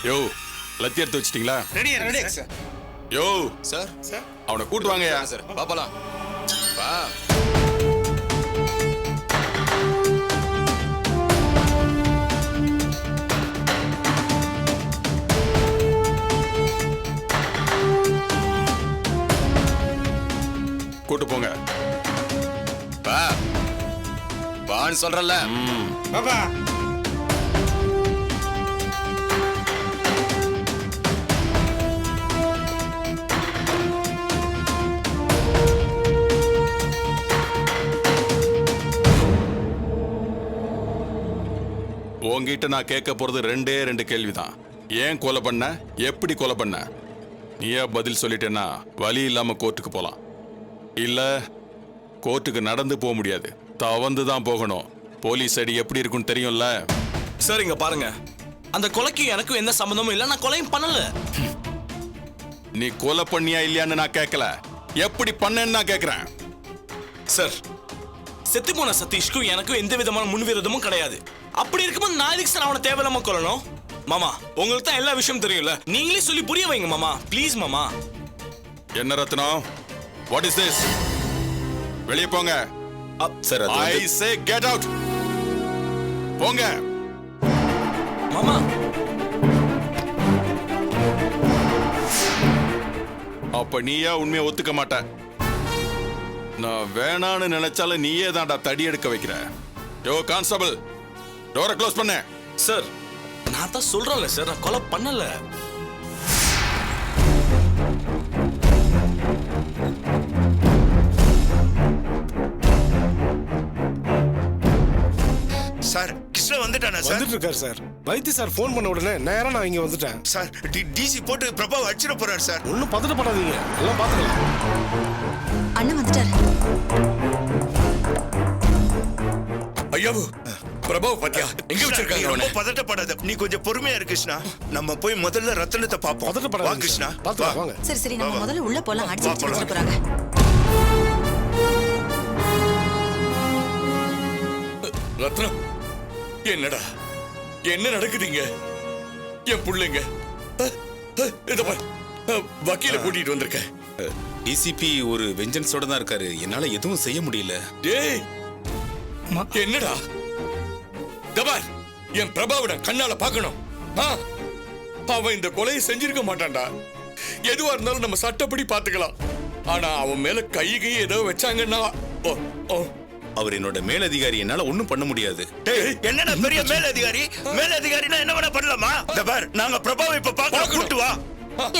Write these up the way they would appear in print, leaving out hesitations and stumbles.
யோ லத்தி எடுத்து வச்சிட்டீங்களா? Ready sir. யோ சார் அவனை கூட்டு வாங்கயா. சார் பாப்பலாம். வா. கூட்டு போங்க. வா. வான்னு சொல்றல. பாப்பா. உங்ககிட்ட நான் கேட்க போறது ரெண்டே ரெண்டு கேள்விதான். ஏன் கொலை பண்ண, எப்படி கொலை பண்ண? நீயே பதில் சொல்லிட்டேன்னா வழி இல்லாம கோர்ட்டுக்கு போலாம். இல்ல கோர்ட்டுக்கு நடந்து போக முடியாது, தவந்து தான் போகணும். போலீஸ் அடி எப்படி இருக்குன்னு தெரியும்ல. சார் இங்க பாருங்க, அந்த கொலைக்கு எனக்கும் எந்த சம்பந்தமும் இல்ல. நான் கொலையும் பண்ணல. நீ கொலை பண்ணியா இல்லையான்னு நான் கேட்கல, எப்படி பண்ணேன்னு நான் கேட்கிறேன். சார் செத்து போன சதீஷ்க்கும் எனக்கும் எந்த விதமான முன்விரோதமும் கிடையாது. அப்படி இருக்கும்போது நான் எதுக்கு சார் அவனை தேவையில்லாம கொல்லணும்? மாமா உங்களுக்கு தான் எல்லா விஷயம் தெரியும்ல, நீங்களே சொல்லி புரிய வைங்க மாமா, ப்ளீஸ் மாமா. என்ன ரத்னம், வாட் இஸ் திஸ்? வெளியே போங்க. Sir I say get out. போங்க மாமா. அப்ப நீயா உண்மையை ஒத்துக்க மாட்ட. நான் வேணான்னு நினைச்சாலும் நீயே தான்டா தடி எடுக்க வைக்கிற. யோ கான்ஸ்டபிள், டோரை க்ளோஸ் பண்ண. சார் நான் தான் சொல்றேன்ல சார், நான் கொலை பண்ணல. சார் கிருஷ்ணா வந்துட்டானா சார்? வந்துட்டு இருக்காரு சார். வைத்தி சார் ஃபோன் பண்ண உடனே நேரா நான் இங்க வந்துட்டேன் சார். டிசி போட்டு பிரபாவ் அடிச்சிட போறாரு சார். ஒன்னும் பதட்டப்படாதீங்க, எல்லாம் பாத்துக்கலாம். அண்ணன் வந்துட்டாரு. ஐயாவு பிரபாவ் பாத்தியா எங்க வச்சிருக்காங்க அவனை? ரொம்ப பதட்டப்படாத, நீ கொஞ்சம் பொறுமையா இரு கிருஷ்ணா. நம்ம போய் முதல்ல ரத்தனத்தை பாப்போம். வா பதட்டப்படாதீங்க கிருஷ்ணா, பாத்துக்கலாம் வாங்க. சரி சரி, நம்ம முதல்ல உள்ள போலாம். அடிச்சு வச்சிட்டு போறாங்க. ரத்னம் என்னடா என்ன நடக்குதுங்க? என் புள்ளைங்க வக்கீல கூட்டிட்டு வந்திருக்கேன். டிசிபி ஒரு வெஞ்சன்ஸோட தான் இருக்காரு. என்னால எதுவும் செய்ய முடியல. டேய் என்னடா தபார், என் பிரபாவோட கண்ணால பார்க்கணும். அவன் இந்த கொலையை செஞ்சிருக்க மாட்டான்டா. எதுவா இருந்தாலும் நம்ம சட்டப்படி பாத்துக்கலாம். ஆனா அவன் மேல கையை ஏதோ வச்சாங்கன்னா அவர் என்னோட மேலதிகாரி, என்னால ஒண்ணும் பண்ண முடியாது. என்னடா பெரிய மேலதிகாரி? மேலதிகாரினா என்ன வேணா பண்ணலாமா? தபார், நாங்க பிரபாவை இப்ப பார்க்க கூட்டு வா.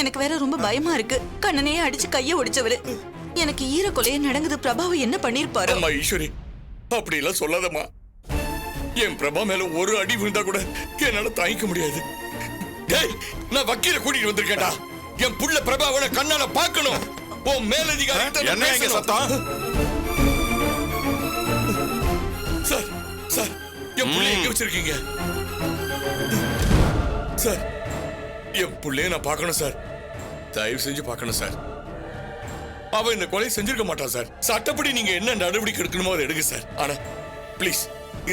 எனக்கு வேற ரொம்ப பயமா இருக்கு. கண்ணனையே அடிச்சு கைய ஒடிச்சவரு. எனக்கு ஈர கொலையே நடங்குது. பிரபாவை என்ன பண்ணிருப்பாரு? அம்மா ஈஸ்வரி, அப்படி எல்லாம் சொல்லாதம்மா. என் பிரபா மேல ஒரு அடி விழுந்தா கூட என்னால தாங்கிக்க முடியாது. டேய், நான் வக்கீல கூட்டிட்டு வந்திருக்கேன்டா. என் புள்ள பிரபாவோட கண்ணால பார்க்கணும். ஓ மேலதிகாரி என்ன இங்க சத்தம்? சார் சார், என் புள்ள எங்க வச்சிருக்கீங்க சார்? என் புள்ளைய நான் பார்க்கணும் சார். தயவு செஞ்சு பார்க்கணும் சார். அவன் இந்த கொலை செஞ்சிருக்க மாட்டான் சார். சட்டப்படி நீங்க என்ன நடவடிக்கை எடுக்கணுமோ அதை எடுங்க சார். ஆனா ப்ளீஸ்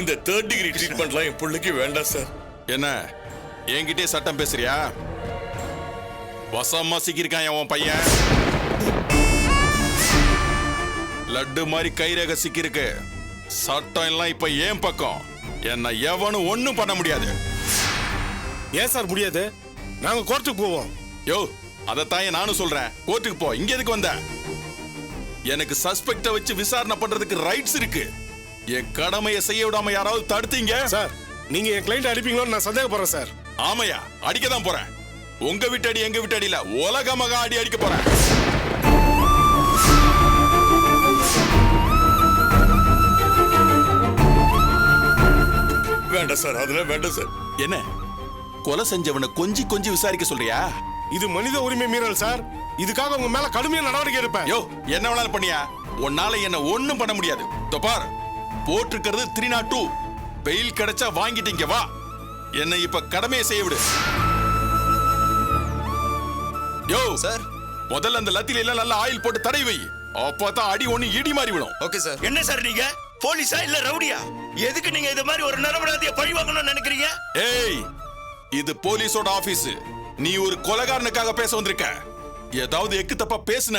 இந்த 3rd டிகிரி ட்ரீட்மெண்ட்லாம் என் புள்ளைக்கு வேண்டாம் சார். என்ன என்கிட்டே சட்டம் பேசுறியா? வசமா சிக்கிருக்கான் உன் பையன். லட்டு மாதிரி கைரேக சிக்கிருக்கு. சட்டம் எல்லாம் இப்ப ஏன் பக்கம். என்ன எவனும் ஒண்ணும் பண்ண முடியாது. ஏன் சார் முடியாது? நாங்க கோர்ட்டுக்கு போவோம். யோ அதத்தான் நானும் சொல்றேன். கோர்ட்டுக்கு போ. இங்க எதுக்கு வந்த? எனக்கு சஸ்பெக்ட வச்சு விசாரணை பண்றதுக்கு ரைட்ஸ் இருக்கு. என் கடமையை செய்ய விடாம யாராவது தடுத்தீங்க சார், நீங்க என் கிளைண்ட் அடிப்பீங்களோன்னு நான் சந்தேகப்படுறேன் சார். ஆமையா, அடிக்கதான் போறேன். உங்க வீட்டு அடி எங்க வீட்டு அடியில உலகமாக அடி அடிக்க போறேன். வேண்டாம் சார், அதெல்லாம் வேண்டாம் சார். என்ன கொலை செஞ்சவனை கொஞ்சி கொஞ்சி விசாரிக்க சொல்றியா? இது மனித உரிமை மீறல் சார். இதுக்காக உங்க மேல கடுமையான நடவடிக்கை எடுப்பேன். யோ என்ன வேணாலும் பண்ணியா? உன்னால என்ன ஒண்ணும் பண்ண முடியாது. பார், போட்டிருக்கிறது 302. பெயில் கிடைச்சா வாங்கிட்டீங்க. வா, என்ன இப்ப கடமையை செய்ய விடு. யோ சார், முதல்ல அந்த லத்தில எல்லாம் நல்ல ஆயில் போட்டு தடவி வை. அப்பதான் அடி ஒண்ணு இடி மாறி விடும். Okay sir. என்ன சார் நீங்க போலீஸா இல்ல ரவுடியா? எதுக்கு நீங்க இது மாதிரி ஒரு நிரபராதியை பழி வாங்கணும்னு நினைக்கிறீங்க? ஏய், இது போலீஸோட ஆபீஸ். நீ ஒரு கொலைகாரனுக்காக பேச வந்திருக்க. ஏதாவது எக்கு தப்பா பேசுன,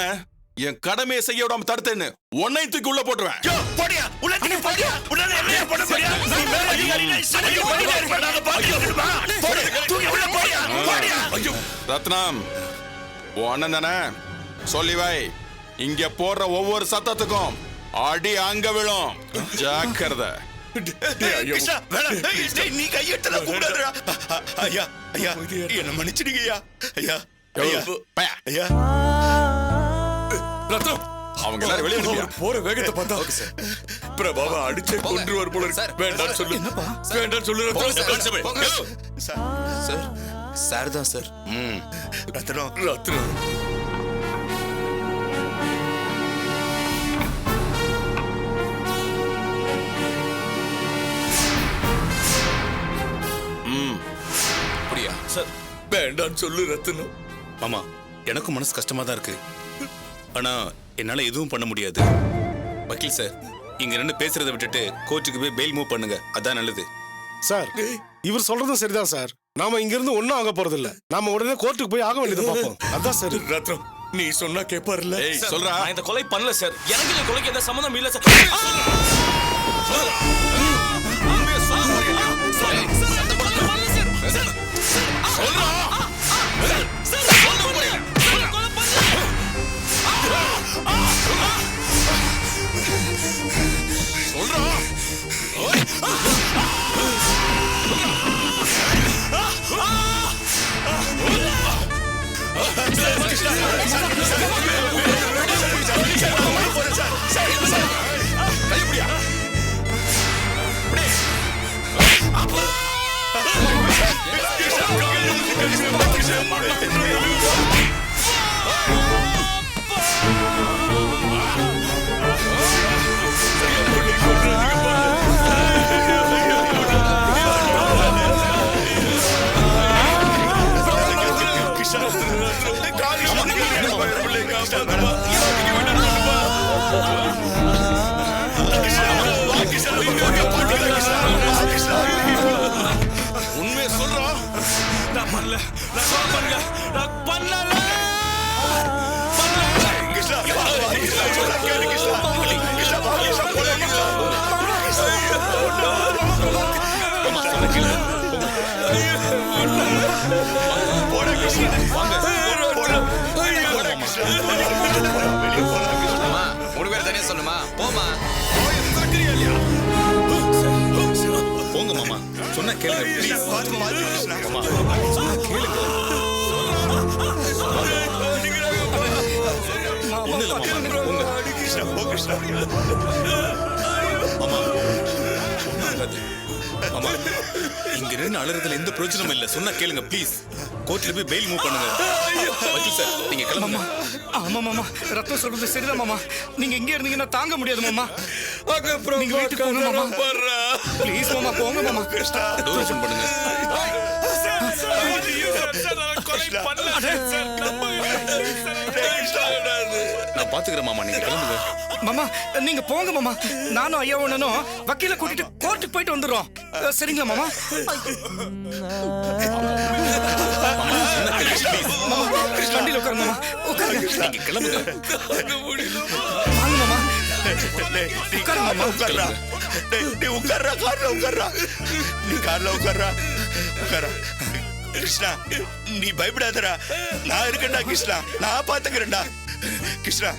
என் கடமையை செய்ய விடாம தடுத்தேன்னு உன்னை தூக்கி உள்ள போட்டுருவேன். யோ, போடியா, உள்ள தூக்கி போடியா, உன்னால என்னையா பண்ண போறியா? நீ மேல அதிகாரி, நான் சரி பண்ணிட்டே இருப்பேன். நாங்க பாத்துக்கிட்டுமா? போடு, தூக்கி உள்ள போடியா, போடியா. ஐயோ, ரத்னம், உன் அண்ணன் தானே? சொல்லி வை. இங்க போடுற ஒவ்வொரு சத்தத்துக்கும் அடி அங்க விழும். ஜாக்கிரதை. கிருஷ்ணா, வேணாம். டேய், நீ கையெட்டல கூடாதுடா. ஐயா, ஐயா, என்ன மன்னிச்சிடுங்க ஐயா. ஐயா, ஐயா, பயா. ஐயா. ரத்னம், அவங்க எல்லாரும் வெளியே அவர் அனுப்பியா? போற வேகத்தை பார்த்தா பிரபாவை அடிச்சே கொன்றுவார் போல இருக்கு. வேண்டாம் சொல்லு, வேண்டாம் சொல்லு ரத்னம். சார் சார் தான் சார். ரத்னம், ரத்னம், அப்படியா சார் வேண்டாம் சொல்லு ரத்னம். மாமா, எனக்கும் மனசு கஷ்டமா தான் இருக்கு. ஆனா என்னால எதுவும் பண்ண முடியாது. வக்கீல் சார், இங்க ரெண்டு பேசுறதை விட்டுட்டு கோர்ட்டுக்கு போய் பெயில் மூவ் பண்ணுங்க. அதான் நல்லது. சார் இவர் சொல்றதும் சரிதான் சார். நாம இங்க இருந்து ஒண்ணும் ஆக போறது இல்ல. நாம உடனே கோர்ட்டுக்கு போய் ஆக வேண்டியது பார்ப்போம். அதான் சரி. ரத்னம், நீ சொன்னா கேப்பாருல்ல? ஏய், சார், சொல்றா. நான் இந்த கொலை பண்ணல சார். எனக்கு இந்த கொலைக்கு எந்த சம்மந்தம் இல்ல சார். உண்மையை சொல்றோம். நான் பண்ணல, நான் பண்ணல, நான் பண்ணல. மூணு பேர் தனியா சொல்லுமா? போமா. போங்க மாமா, சொன்னா கேளுங்க. ப்ளீஸ் மாமா, சொன்னா கேளுங்க. ஒண்ணு இல்ல மாமா, போங்க. மாமா, ஒண்ணும் ஆகாது. மாமா, இங்க நின்று அலறதுல எந்த பிரயோஜனமும் இல்ல. சொன்னா கேளுங்க ப்ளீஸ். கோர்ட்ல போய் பெயில் மூவ் பண்ணுங்க. வக்கீல் சார், நீங்க கிளம்புங்க. ஆமா மாமா, ரத்தம் சொல்றது சரிதான் மாமா. நீங்க இங்க இருந்தீங்கன்னா தாங்க முடியாது மாமா. நீங்க வீட்டுக்கு போங்க மாமா. ப்ளீஸ் மாமா, போங்க மாமா. டோர் ஓபன் பண்ணுங்க. நான் பாத்துக்கிறேன் மாமா, நீங்க கிளம்புங்க. மாமா நீங்க போங்க மாமா. நானும் ஐயா ஒண்ணும் வக்கீல கூட்டிட்டு கோர்ட்டுக்கு போயிட்டு வந்துடுறோம். சரிங்களா மாமா? மாமா வண்டியில உட்காருங்க மாமா, உட்காருங்க. நீங்க கிளம்புங்க. வாங்க மாமா. உட்கார்றா. நீ உட்கார்றா, கார்ல உட்கார்றா. நீ கார்ல உட்கார்றா, உட்கார்றா. கிருஷ்ணா, நீ பயப்படாதடா. நான் இருக்கேன்டா கிருஷ்ணா, நான் பாத்துக்கிறேன்டா. கிருஷ்ணா,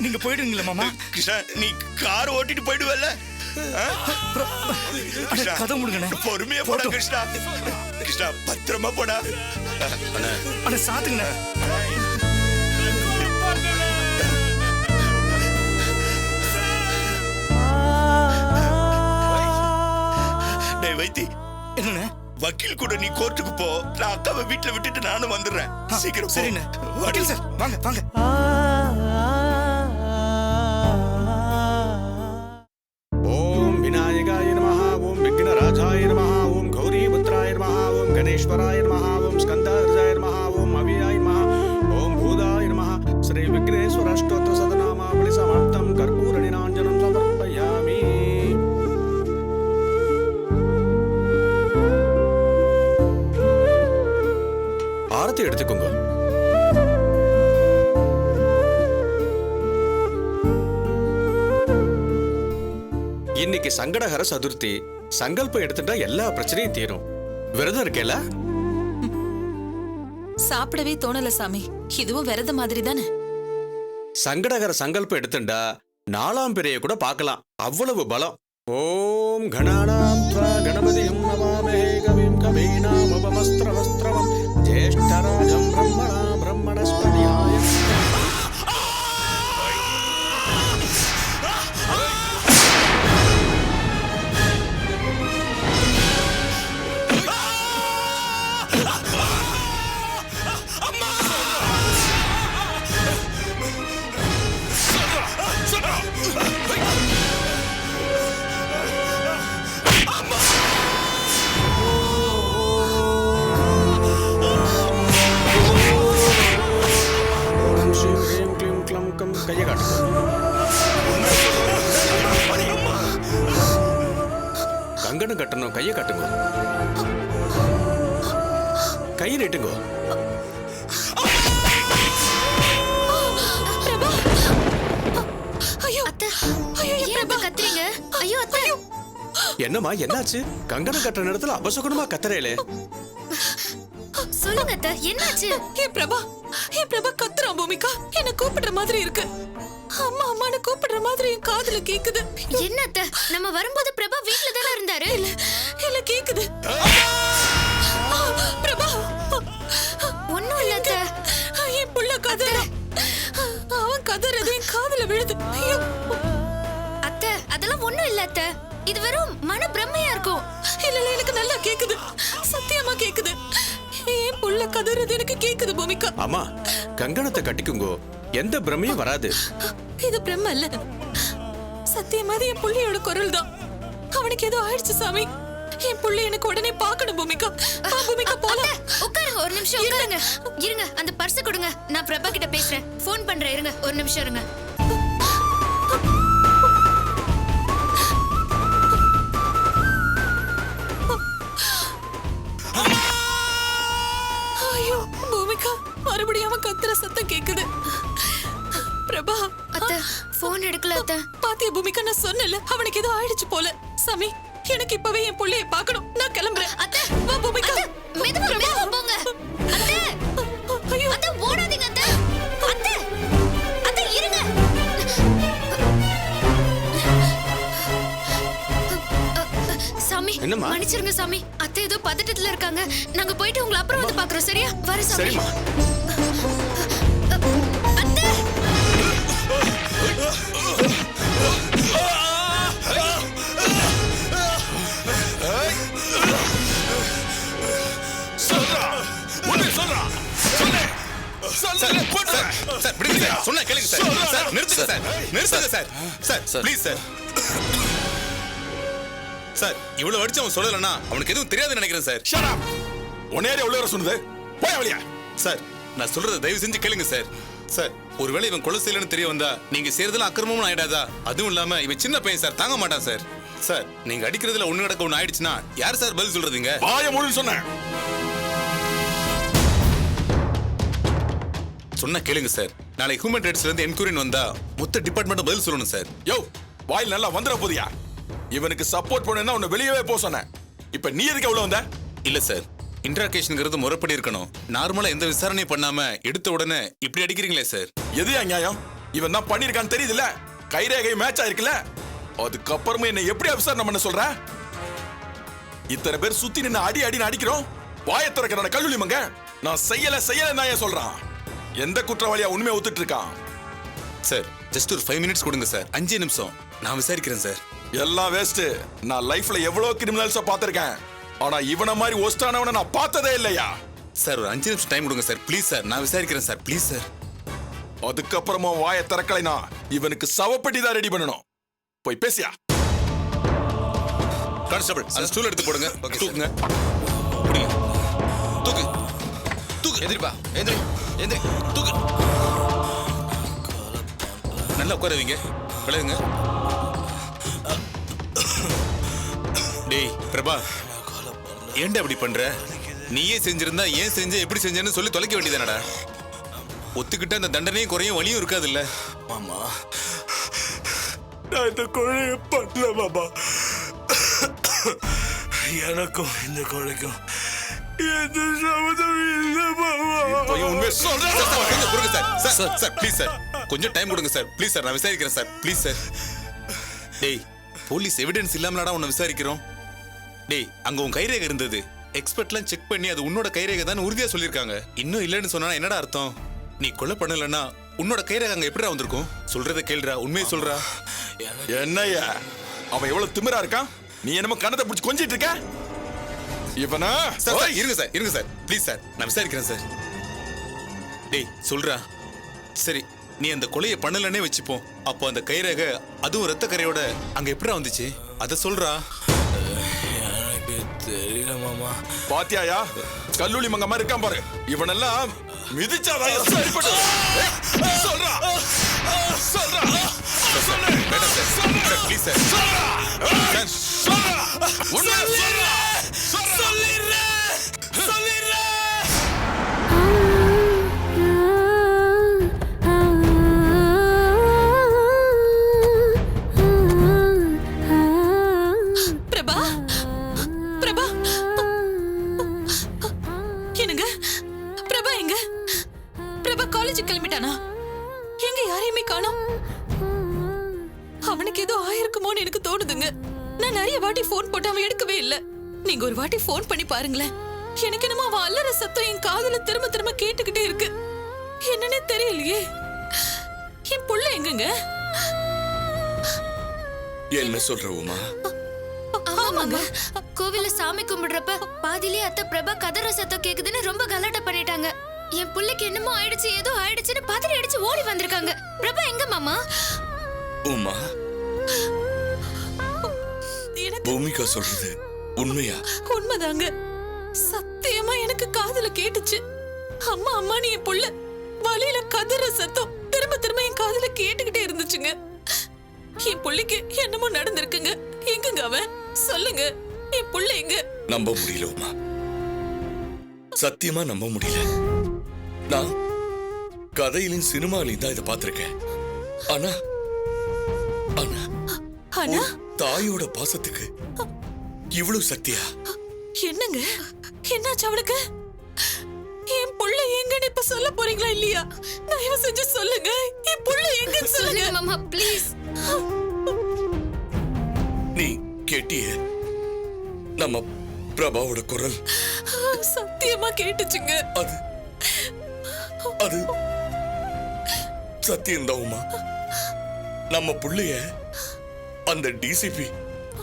நீங்க போயிடுவீங்களா மாமா? கிருஷ்ணா, நீ கார் ஓட்டிட்டு போயிடுவல்ல? அட, கதை முடுங்கண்ணே. பொறுமையா போடா கிருஷ்ணா. கிருஷ்ணா, பத்திரமா போடா. அட சாத்துங்கண்ணே. டேய் வைத்தி, என்னண்ணே? வக்கீல் கூட நீ கோர்ட்டுக்கு போ. நான் அக்காவை வீட்டுல விட்டுட்டு நானும் வந்துடுறேன். சீக்கிரம் போ. சரிண்ணே. வக்கீல் சார் வாங்க வாங்க. ओम विनायकाय नमः, ओम विघ्नराजाय नमः, ओम गौरीपुत्राय नमः, ओम गणेश्वराय नमः, ओम स्कंदार्जाय नमः, ओम अव्ययाय नमः, ओम भूदाय नमः। श्री विघ्नेश्वर अष्टोत्तर शतनामावली समाप्तं कर्पूर निरांजनं समर्पयामि। எடுத்துக்கோங்க. இன்னைக்கு சங்கடஹர சதுர்த்தி. சங்கல்பம் எடுத்துட்டா எல்லா பிரச்சனையும் தீரும். விரதம் இருக்கேல? சாப்பிடவே தோணல சாமி. இதுவும் விரத மாதிரி தானே. சங்கடகர சங்கல்பம் எடுத்துட்டா 4ஆம் பிறையை கூட பார்க்கலாம். அவ்வளவு பலம். ஓம் கணானாம் த்வா கணபதியும் நமாமஹே கவிம் கவீனாம் உபமஸ்திரவஸ்திரவம் ஜேஷ்டராஜம் பிரம்மணா பிரம்மணஸ்பதியாய. ஓம் ஸ்ரீம் ஹ்ரீம் க்ளீம் க்ளம் கம். கையை காட்டு. கங்கணம் கட்டணும். கையை காட்டுங்க. கையை நீட்டுங்க. ஐயோ அத்தை, ஐயோ பிரபா கத்துறீங்க. ஐயோ அத்தை. என்னம்மா என்னாச்சு? கங்கணம் கட்டுற நேரத்துல அபசகுணமா கத்துறேலே. சொல்லுங்க அத்தை, என்னாச்சு? என் பிரபா கத்துறான் பூமிகா. என்ன கூப்பிடுற மாதிரி இருக்கு. அம்மா அம்மான்னு கூப்பிடுற மாதிரி என் காதுல கேக்குது. என்ன அத்தை, நம்ம வரும்போது பிரபா வீட்ல தானே இருந்தாரு? இல்ல கேக்குது. பிரபா ஒண்ணும் இல்ல அத்தை. என் புள்ள கதறான். அவன் கதறது என் காதுல விழுது. ஐயோ அத்தை, அதெல்லாம் ஒண்ணும் இல்ல அத்தை. இது வெறும் மன பிரம்மையா இருக்கும். இல்ல எனக்கு நல்லா கேக்குது. சத்தியமா கேக்குது. என் புள்ள கதறது எனக்கு கேக்குது பூமிகா. அம்மா கங்கணத்தை கட்டிக்குங்கோ. எந்த பிரமையும் வராது. இது பிரம்ம இல்ல. சத்தியமா என் புள்ளையோட குரல் தான். அவனுக்கு ஏதோ ஆயிடுச்சு சாமி. என் புள்ளை எனக்கு உடனே பார்க்கணும் பூமிகா. பூமிகா போலாம். உட்காருங்க ஒரு நிமிஷம் உட்காருங்க. இருங்க அந்த பர்ஸ் கொடுங்க. நான் பிரபா கிட்ட பேசுறேன். ஃபோன் பண்றேன். இருங்க ஒரு நிமிஷம் இருங்க. ஐயோ பூமிகா, மறுபடியும் அவன் கத்துற சத்தம் கேக்குது. பிரபா அத்தை போன் எடுக்கல அத்தை. பாத்தியா பூமிகா, நான் சொன்னல அவனுக்கு ஏதோ ஆயிடுச்சு போல. சாமி எனக்கு இப்பவே என் புள்ளைய பார்க்கணும். நான் கிளம்புறேன். அத்தை வா பூமிகா. மெதுவா போங்க அத்தை. ஐயோ அத்தை ஓடாதீங்க அத்தை. அத்தை அத்தை இருங்க. சாமி மன்னிச்சிருங்க சாமி. அத்தை ஏதோ பதட்டத்துல இருக்காங்க. நாங்க போயிட்டு உங்களை அப்புறம் வந்து பாக்குறோம். சரியா? வர சாமி. சரிம்மா. அத்தை சார் விடுங்க சார். சொன்னா கேளுங்க சார். சார் நிறுத்துங்க சார். நிறுத்துங்க sir. Sir please sir. Sir இவ்வளவு அடிச்சு அவன் சொல்லலன்னா அவனுக்கு எதுவும் தெரியாதுன்னு நினைக்கிறேன் சார். Shut up. உன்னையாரே எவ்வளவு வர சொன்னது? போய் வழியா. சார் நான் சொல்றத தயவு செஞ்சு கேளுங்க சார். சார் ஒருவேளை இவன் கொலை செய்யலன்னு தெரிய வந்தா நீங்க செய்யறதுல அக்கிரமமும் ஆயிடாதா? அதுவும் இல்லாம இவன் சின்ன பையன் சார், தாங்க மாட்டான் சார். சார் நீங்க அடிக்கிறதுல ஒண்ணு நடக்க ஒண்ணு ஆயிடுச்சுன்னா யார் சார் பதில் சொல்றதுங்க? வாய மூடுன்னு சொன்னேன். சொன்னா கேளுங்க சார். நாளை ஹியூமன் ரைட்ஸ்ல இருந்து என்கொயரி வந்தா மொத்த டிபார்ட்மெண்ட் பதில் சொல்லணும் சார். யோ வாயில் நல்லா வந்துட போதியா? இவனுக்கு சப்போர்ட் பண்ணா உன்னை வெளியவே போ சொன்னேன். இப்ப நீ எதுக்கு எவ்வளவு வந்த? இல்ல சார், இன்ட்ராகேஷன்ங்கிறது முறைப்படி இருக்கணும். நார்மலா எந்த விசாரணையும் பண்ணாம எடுத்த உடனே இப்படி அடிக்கிறீங்களே சார். எது நியாயம்? இவன் தான் பண்ணிருக்கான்னு தெரியுதுல்ல. கைரேகை மேட்ச் ஆயிருக்குல்ல. அதுக்கப்புறமா என்ன எப்படி விசாரணை பண்ண சொல்ற? இத்தனை பேர் சுத்தி நின்று அடி அடின்னு அடிக்கிறோம். வாயை திறக்கிற கல்லூலி மங்க. நான் செய்யல தான் ஏன் சொல்றான்? எந்த குற்றவாளியா உண்மையை ஒத்துட்டு இருக்கான்? சார் ஜஸ்ட் ஒரு 5 மினிட்ஸ் கொடுங்க சார். 5 நிமிஷம் நான் விசாரிக்கிறேன் சார். எல்லாம் வேஸ்ட். நான் லைஃப்ல எவ்வளவு கிரிமினல்ஸ பாத்திருக்கேன். ஆனா இவன மாதிரி ஒஸ்டானவனை நான் பார்த்ததே இல்லையா? சார் ஒரு 5 நிமிஷம் டைம் கொடுங்க சார் ப்ளீஸ் சார். நான் விசாரிக்கிறேன் சார் ப்ளீஸ் சார். அதுக்கப்புறமா வாயை திறக்கலைனா இவனுக்கு சவப்பெட்டி தான் ரெடி பண்ணணும். போய் பேசியா. கான்ஸ்டபிள் அந்த ஸ்டூல் எடுத்து போடுங்க. தூக்குங்க. புடிங்க. தூக்கு. தூக்கு. எந்திரிப்பா. எந்திரி. எந்திரி. தூக்கு. நல்லா உட்கார வைங்க. விளையுங்க. டேய் பிரபா, ஏன்டா அப்படி பண்ற? நீயே செஞ்சிருந்தா ஏன் செஞ்ச எப்படி செஞ்சேன்னு சொல்லி தொலைக்க வேண்டியதானடா. ஒத்துக்கிட்ட அந்த தண்டனையும் குறையும் வழியும் இருக்காது இல்ல மாமா, நான் இந்த கொலையை பண்ணல மாமா. எனக்கும் இந்த கொலைக்கும் எந்த சம்மதமும் இல்லை மாமா. உண்மையை சொல்றேன் sir. Sir sir please sir, கொஞ்சம் டைம் கொடுங்க சார். ப்ளீஸ் சார், நான் விசாரிக்கிறேன் சார். Please sir. டேய், போலீஸ் எவிடன்ஸ் இல்லாமலடா உன்னை விசாரிக்கிறோம். டேய், அங்க உன் கைரேகை இருந்தது. எக்ஸ்பர்ட்லாம் செக் பண்ணி அது உன்னோட கைரேகை தான் உறுதியா சொல்லியிருக்காங்க. இன்னும் இல்லைன்னு சொன்னா என்னடா அர்த்தம்? நீ கொலை பண்ணலன்னா உன்னோட கைரேகை அங்க எப்படிடா வந்திருக்கும்? சொல்றத கேளுடா, உண்மையை சொல்றா. என்னய்யா அவன் எவ்வளவு திமிரா இருக்கான்? நீ என்னமோ கணத்தை பிடிச்சி கொஞ்சிட்டு இருக்க. இவனா சார் சார், இருங்க சார், இருங்க சார். ப்ளீஸ் சார், நான் விசாரிக்கிறேன் சார். டேய் சொல்றா. சரி, நீ அந்த கொலையை பண்ணலன்னே வச்சுப்போம். அப்போ அந்த கைரேகை அதுவும் ரத்த கரையோட அங்க எப்படிடா வந்துச்சு? அத சொல்றா. எனக்கு தெரியல மாமா. பாத்தியாயா கல்லூலி மங்க மாதிரி இருக்கான் பாரு. இவனெல்லாம் மிதிச்சாதான் சரிப்பட்டு. சொல்றா சொல்றா வேண்டாம் sir. Sir please sir. Sir Prabha, Prabha, என்னங்க? பிரபா எங்க? பிரபா காலேஜுக்கு கிளம்பிட்டானா? எங்க யாரையுமே காணோம். அவனுக்கு ஏதோ ஆயிருக்குமோன்னு எனக்கு தோணுதுங்க. நான் நிறைய வாட்டி போன் போட்டு அவன் எடுக்கவே இல்ல. நீங்க ஒரு வாட்டி போன் பண்ணி பாருங்களேன். எனக்கு என்னமோ அவன் அலற சத்தம் என் காதுல திரும்ப திரும்ப கேட்டுக்கிட்டே இருக்கு. என்னன்னே தெரியலையே. என் புள்ள எங்கங்க? என்ன சொல்ற உமா? ஆமாங்க, கோவில்ல சாமி கும்பிடுறப்ப பாதியிலே அத்தை பிரபா கதற சத்தம் கேக்குதுன்னு ரொம்ப கலாட்டா பண்ணிட்டாங்க. என் புள்ளைக்கு என்னமோ ஆயிடுச்சு, ஏதோ ஆயிடுச்சுன்னு பதறி அடிச்சு ஓடி வந்திருக்காங்க. பிரபா எங்க மாமா? உமா, பூமிகா சொல்றது உண்மையா? உண்மைதாங்க. சத்தியமா எனக்கு காதுல கேட்டுச்சு. அம்மா அம்மா நீ என் புள்ள வழியில கதற சத்தம் திரும்ப திரும்ப என் காதுல கேட்டுக்கிட்டே இருந்துச்சுங்க. என் புள்ளைக்கு என்னமோ நடந்திருக்குங்க. எங்கங்க அவன்? சொல்லுங்க, என் புள்ள எங்க? நம்ப முடியல உமா, சத்தியமா நம்ப முடியல. நான் கதையிலும் சினிமாலையும் தான் இதை பார்த்திருக்கேன். ஆனா ஆனா ஆனா தாயோட பாசத்துக்கு இவ்வளவு சக்தியா? என்னங்க என்னாச்சு அவனுக்கு? என் புள்ள எங்கன்னு இப்ப சொல்ல போறீங்களா இல்லையா? தயவு செஞ்சு சொல்லுங்க, என் புள்ள எங்கன்னு சொல்லுங்க மாமா ப்ளீஸ். நீ கேட்டியே நம்ம பிரபாவோட குரல்? சத்தியமா கேட்டுச்சுங்க. அது அது சத்தியம்தான் உமா. நம்ம புள்ளைய அந்த டிசிபி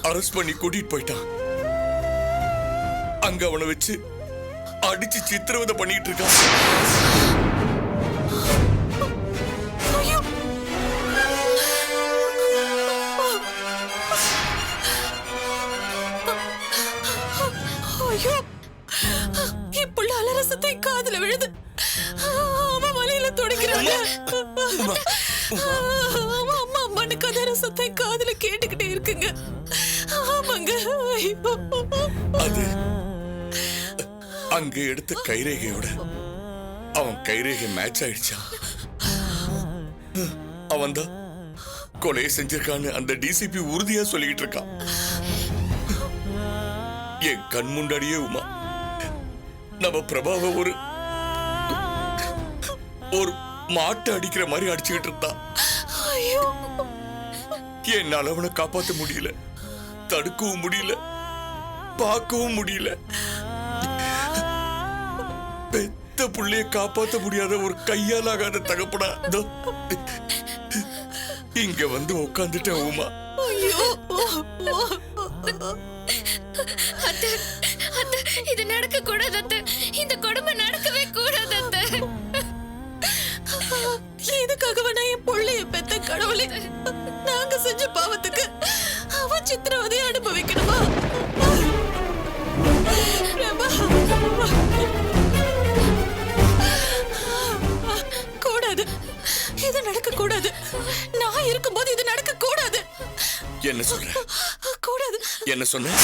அரெஸ்ட் பண்ணி கூட்டிட்டு போயிட்டான். அங்க அவனை வச்சு அடிச்சு சித்திரவதை பண்ணிட்டு இருக்கான். ஐயோ, ஐயோ, என் புள்ள அலற சத்தம் காதுல விழுது. அவன் வலையில துடைக்கிறாங்க. அம்மா அம்மான்னு கதற சத்தம் காதுல கேட்டுக்கிட்டே இருக்குங்க. ஆமாங்க. அது அங்க எடுத்த கைரேகையோட அவன் கைரேகை மேட்ச் ஆயிடுச்சான். அவன் தான் கொலையை செஞ்சிருக்கான்னு அந்த டிசிபி உறுதியா சொல்லிக்கிட்டு இருக்கான். என் கண் முன்னாடியே உமா நம்ம பிரபாவ ஒரு மாட்டை அடிக்கிற மாதிரி அடிச்சுக்கிட்டு இருந்தான். என்னால அவனை காப்பாற்ற முடியல, தடுக்கவும் முடியல, பார்க்கவும் முடியல. பெத்த புள்ளைய காப்பாற்ற முடியாத ஒரு கையால் ஆகாத தகப்படா இங்க வந்து உட்காந்துட்டேன் உமா. அத்தை, அத்தை, இது நடக்க கூடாது அத்தை. இந்த கொடுமை நடக்கவே கூடாது அத்தை. இதுக்காகவா நான் என் புள்ளைய பெத்த கடவுளே? நாங்க செஞ்ச பாவத்துக்கு அவன் சித்திரவதையை அனுபவிக்கணுமா? கூடாது, இது நடக்க கூடாது. நான் இருக்கும்போது இது நடக்க கூடாது. என்ன சொல்ற? கூடாது. என்ன சொன்ன?